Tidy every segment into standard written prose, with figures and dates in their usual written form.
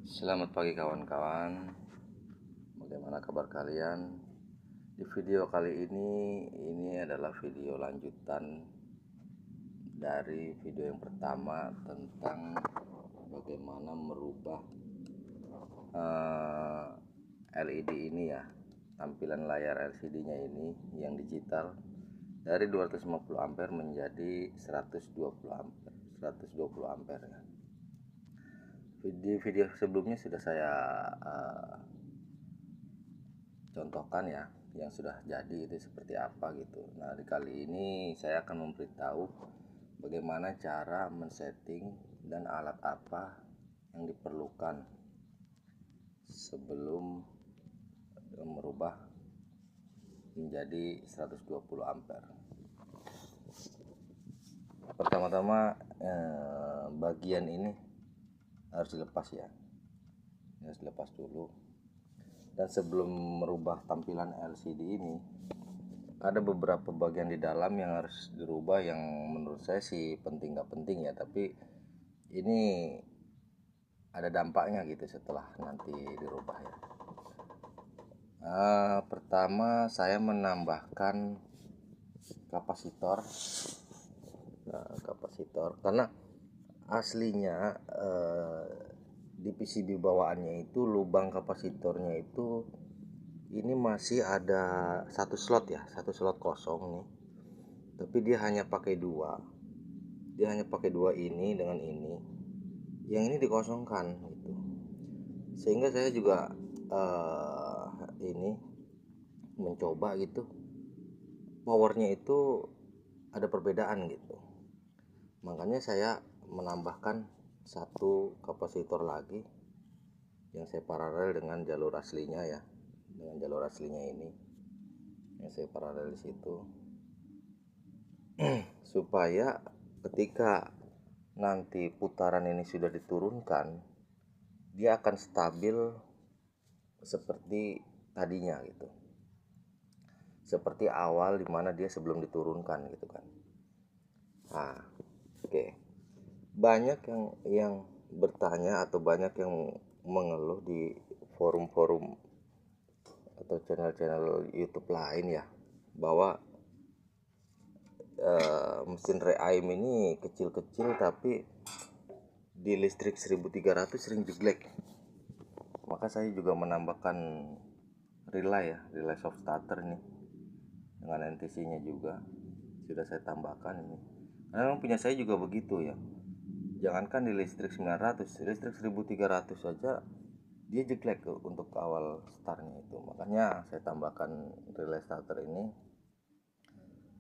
Selamat pagi kawan-kawan. Bagaimana kabar kalian? Di video kali ini adalah video lanjutan dari video yang pertama tentang bagaimana merubah LED ini ya, tampilan layar LCD-nya ini yang digital dari 250 ampere menjadi 120 ampere, 120 ampere ya. Di video sebelumnya sudah saya contohkan ya, yang sudah jadi itu seperti apa gitu. Nah, di kali ini saya akan memberitahu bagaimana cara men-setting dan alat apa yang diperlukan sebelum merubah menjadi 120 ampere. Pertama-tama bagian ini harus dilepas ya, harus dilepas dulu. Dan sebelum merubah tampilan LCD ini, ada beberapa bagian di dalam yang harus dirubah yang menurut saya sih penting gak penting ya, tapi ini ada dampaknya gitu setelah nanti dirubah ya. Pertama saya menambahkan kapasitor. Kapasitor karena aslinya di PCB bawaannya itu lubang kapasitornya itu ini masih ada satu slot ya, satu slot kosong nih, tapi dia hanya pakai dua ini dengan ini, yang ini dikosongkan gitu. Sehingga saya juga ini mencoba gitu, powernya itu ada perbedaan gitu, makanya saya menambahkan satu kapasitor lagi yang saya paralel dengan jalur aslinya ya, dengan jalur aslinya ini yang saya paralel di situ supaya ketika nanti putaran ini sudah diturunkan dia akan stabil seperti tadinya gitu, seperti awal dimana dia sebelum diturunkan gitu kan. Oke. Banyak yang bertanya atau banyak yang mengeluh di forum-forum atau channel-channel YouTube lain ya, bahwa mesin re-aim ini kecil-kecil tapi di listrik 1300 sering jeglek. Maka saya juga menambahkan relay soft starter ini dengan NTC-nya juga sudah saya tambahkan ini. Karena memang punya saya juga begitu ya. Jangankan di listrik 900, listrik 1300 saja dia jeglek untuk awal startnya itu. Makanya saya tambahkan relay starter ini.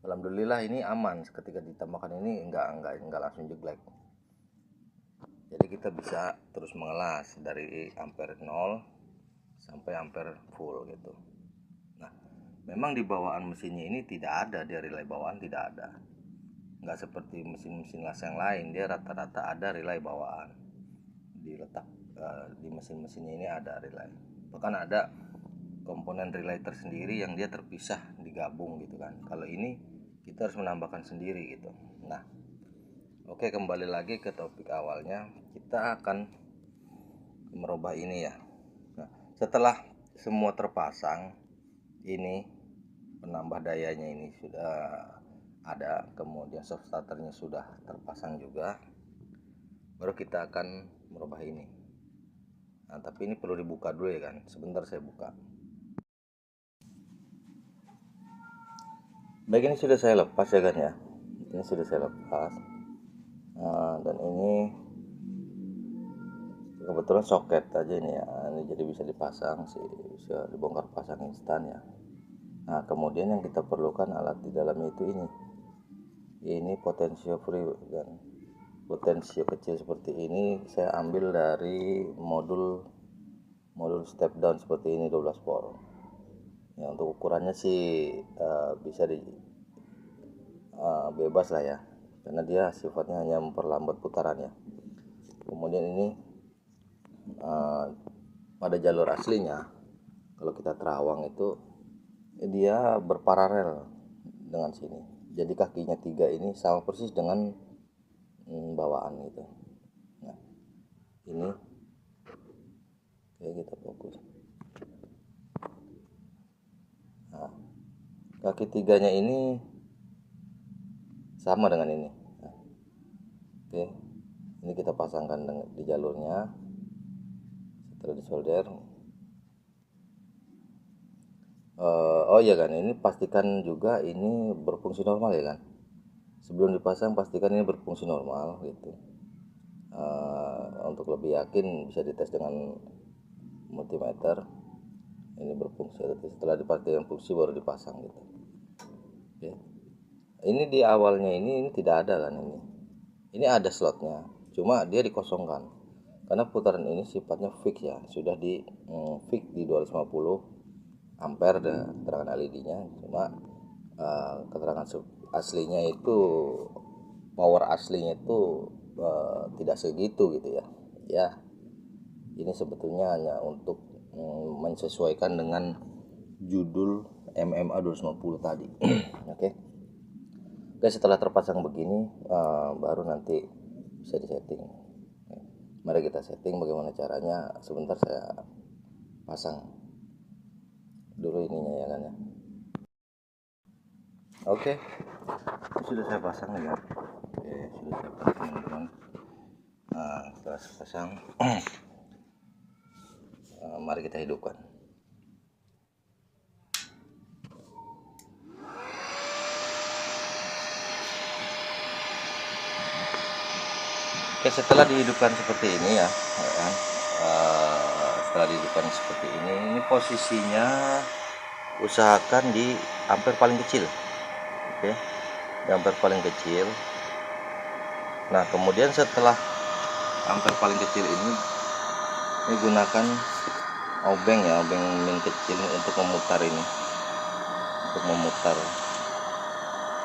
Alhamdulillah ini aman, ketika ditambahkan ini enggak langsung jeglek. Jadi kita bisa terus mengelas dari ampere 0 sampai ampere full gitu. Nah, memang di bawaan mesinnya ini tidak ada, di relay bawaan tidak ada. Nggak seperti mesin-mesin las yang lain, dia rata-rata ada relay bawaan diletak di mesin-mesinnya ini ada relay, bahkan ada komponen relay tersendiri yang dia terpisah digabung gitu kan. Kalau ini kita harus menambahkan sendiri gitu. Nah, oke, kembali lagi ke topik awalnya, kita akan merubah ini ya. Nah, setelah semua terpasang ini, penambah dayanya ini sudah ada, kemudian soft starternya sudah terpasang juga, baru kita akan merubah ini. Nah, tapi ini perlu dibuka dulu ya kan, sebentar saya buka. Baik, ini sudah saya lepas ya kan ya, ini sudah saya lepas. Dan ini kebetulan soket aja ini ya, ini jadi bisa dipasang sih, bisa dibongkar pasang instan ya. Nah, kemudian yang kita perlukan alat di dalamnya itu ini potensio free kan. Potensio kecil seperti ini saya ambil dari modul step down seperti ini 12 volt ya. Untuk ukurannya sih bisa bebas lah ya, karena dia sifatnya hanya memperlambat putaran ya. Kemudian ini pada jalur aslinya kalau kita terawang itu dia berparalel dengan sini, jadi kakinya 3 ini sama persis dengan bawaan gitu. Nah, ini kaki tiganya ini sama dengan ini. Oke, ini kita pasangkan di jalurnya. Setelah disolder, oh iya kan, ini pastikan juga ini berfungsi normal ya kan. Sebelum dipasang pastikan ini berfungsi normal gitu. Untuk lebih yakin bisa dites dengan multimeter. Ini berfungsi, setelah dipastikan fungsi baru dipasang gitu. Oke. Ini di awalnya ini tidak ada kan, ini ada slotnya, cuma dia dikosongkan karena putaran ini sifatnya fix ya, sudah di fix di 250 ampere keterangan LED-nya. Cuma keterangan aslinya itu, power aslinya itu tidak segitu gitu ya. Ya, ini sebetulnya hanya untuk menyesuaikan dengan judul MMA 250 tadi. Oke. Oke, setelah terpasang begini baru nanti bisa disetting. Mari kita setting bagaimana caranya. Sebentar saya pasang dulu ininya ya kan ya. Oke, sudah saya pasang ya. Oke, sudah saya pasang teman-teman. Setelah saya pasang mari kita hidupkan. Oke, setelah dihidupkan seperti ini ya kan? Setelah dihidupkan seperti ini posisinya usahakan di ampere paling kecil. Oke, di ampere paling kecil. Nah, kemudian setelah ampere paling kecil ini gunakan obeng ya, obeng min kecil untuk memutar ini, untuk memutar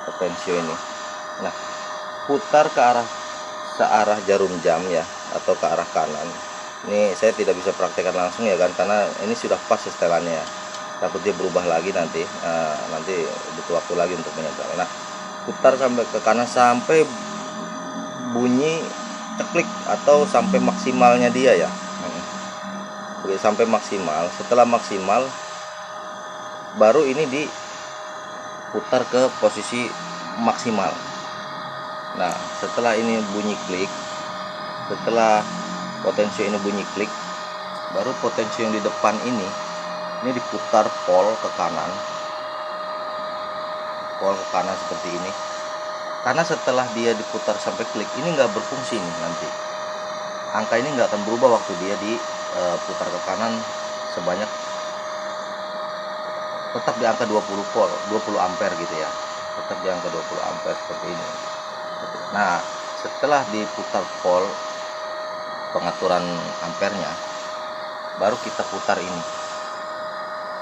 potensio ini. Nah, putar ke searah jarum jam ya, atau ke arah kanan. Ini saya tidak bisa praktekkan langsung ya kan, karena ini sudah pas setelannya ya. Takut dia berubah lagi nanti, nanti butuh waktu lagi untuk menyetel. Nah, putar sampai ke kanan sampai bunyi ceklik atau sampai maksimalnya dia ya. Oke, sampai maksimal. Setelah maksimal baru ini diputar ke posisi maksimal. Nah, setelah ini bunyi klik, setelah potensio ini bunyi klik, baru potensio yang di depan ini diputar pol ke kanan, seperti ini. Karena setelah dia diputar sampai klik, ini nggak berfungsi nih nanti. Angka ini nggak akan berubah waktu dia diputar ke kanan sebanyak, tetap di angka 20 volt, 20 ampere gitu ya. Tetap di angka 20 ampere seperti ini. Nah, setelah diputar pol pengaturan ampernya, baru kita putar ini.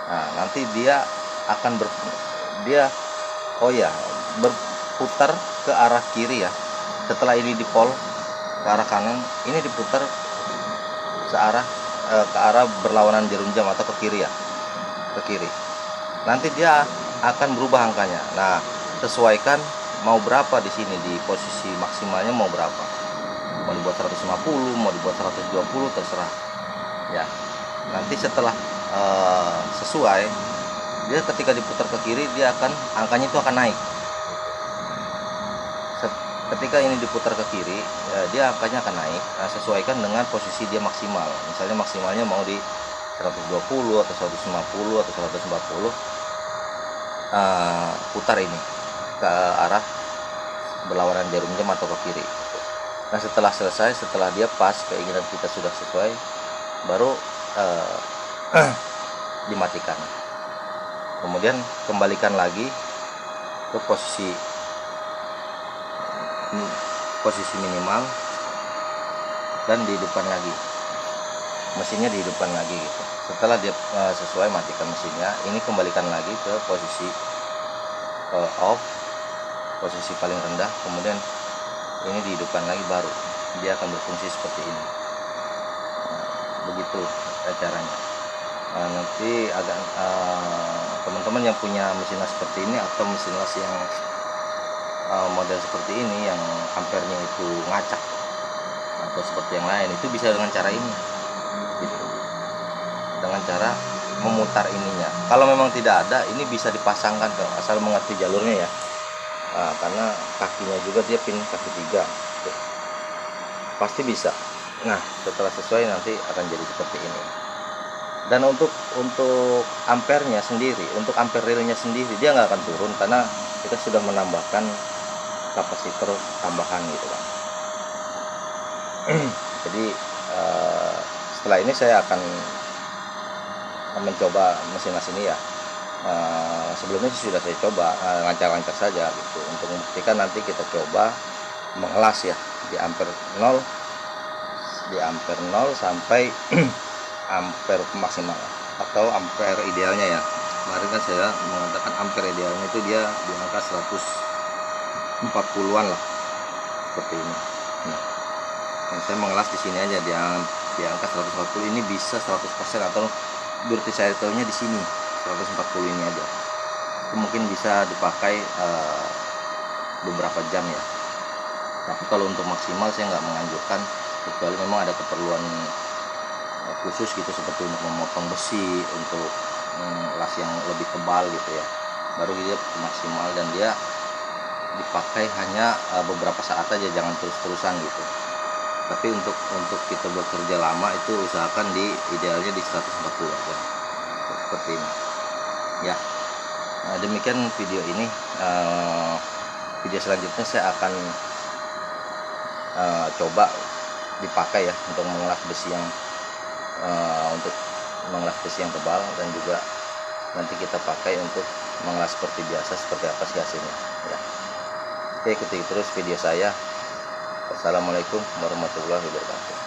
Nah, nanti dia akan berputar ke arah kiri ya. Setelah ini di pol ke arah kanan, ini diputar searah ke arah berlawanan jarum jam atau ke kiri ya, ke kiri. Nanti dia akan berubah angkanya. Nah, sesuaikan mau berapa di sini, di posisi maksimalnya mau berapa, mau dibuat 150, mau dibuat 120, terserah ya. Nanti setelah sesuai, dia ketika diputar ke kiri, dia akan, angkanya itu akan naik. Ketika ini diputar ke kiri, dia angkanya akan naik. Nah, sesuaikan dengan posisi dia maksimal. Misalnya maksimalnya mau di 120 atau 150 atau 140, putar ini ke arah berlawanan jarum jam atau ke kiri. Nah, setelah selesai, setelah dia pas, keinginan kita sudah sesuai, baru dimatikan. Kemudian kembalikan lagi ke posisi minimal dan dihidupkan lagi, mesinnya dihidupkan lagi gitu. Setelah dia sesuai, matikan mesinnya. Ini kembalikan lagi ke posisi off, posisi paling rendah. Kemudian ini dihidupkan lagi, baru dia akan berfungsi seperti ini. Nah, begitu caranya. Nanti agak teman-teman yang punya mesin las seperti ini atau mesin las yang model seperti ini, yang ampernya itu ngacak atau seperti yang lain, itu bisa dengan cara ini gitu. Dengan cara memutar ininya. Kalau memang tidak ada, ini bisa dipasangkan tuh, asal mengerti jalurnya ya. Nah, karena kakinya juga dia pin kaki 3 tuh. Pasti bisa. Nah, setelah sesuai nanti akan jadi seperti ini. Dan untuk ampernya sendiri, untuk ampere realnya sendiri dia nggak akan turun karena kita sudah menambahkan kapasitor tambahan gitu kan. Jadi setelah ini saya akan mencoba mesin ini ya. Sebelumnya sudah saya coba lancar-lancar saja gitu. Untuk membuktikan nanti kita coba mengelas ya di ampere 0 sampai ampere maksimal atau ampere idealnya ya. Kemarin kan saya mengatakan ampere idealnya itu dia di angka 140-an lah, seperti ini. Nah, yang saya mengelas di sini aja di angka 140. Ini bisa 100% atau durasi cycle-nya di sini 140 ini aja. Itu mungkin bisa dipakai beberapa jam ya. Tapi kalau untuk maksimal saya nggak menganjurkan, kecuali memang ada keperluan khusus gitu, seperti untuk memotong besi, untuk las yang lebih tebal gitu ya, baru dia maksimal dan dia dipakai hanya beberapa saat aja, jangan terus-terusan gitu. Tapi untuk kita bekerja lama itu usahakan idealnya di 140 aja, seperti ini ya. Nah, demikian video ini. Video selanjutnya saya akan coba dipakai ya untuk mengelas besi yang tebal, dan juga nanti kita pakai untuk mengelas seperti biasa, seperti apa sih hasilnya ya. Oke, ikuti terus video saya. Wassalamualaikum warahmatullahi wabarakatuh.